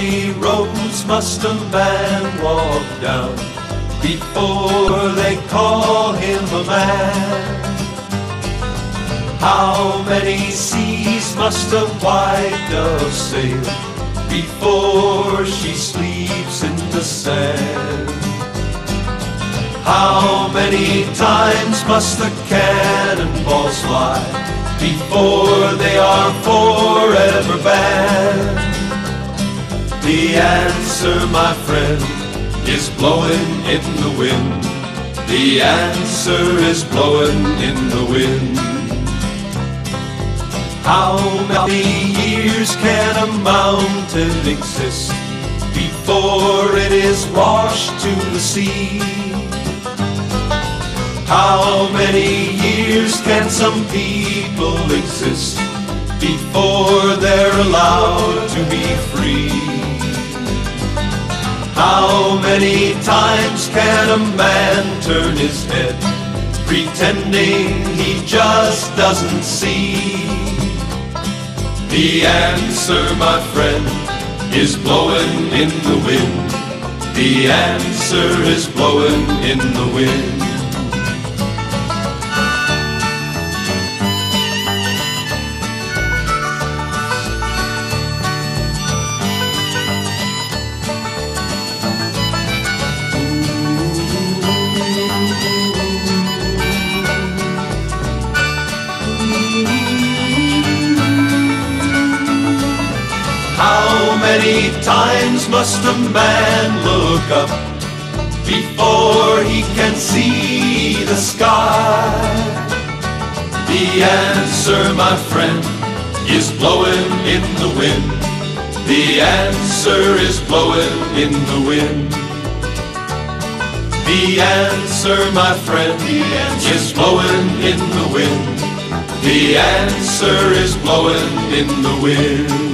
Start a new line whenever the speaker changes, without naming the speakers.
many roads must a man walk down before they call him a man? How many seas must a white dove sail before she sleeps in the sand? How many times must the cannonballs fly before they are forever banned? The answer, my friend, is blowing in the wind. The answer is blowing in the wind. How many years can a mountain exist before it is washed to the sea? How many years can some people exist before they're allowed to be free? How many times can a man turn his head, pretending he just doesn't see? The answer, my friend, is blowing in the wind. The answer is blowing in the wind. How many times must a man look up before he can see the sky? The answer, my friend, is blowing in the wind. The answer is blowing in the wind. The answer, my friend, is blowing in the wind. The answer is blowing in the wind.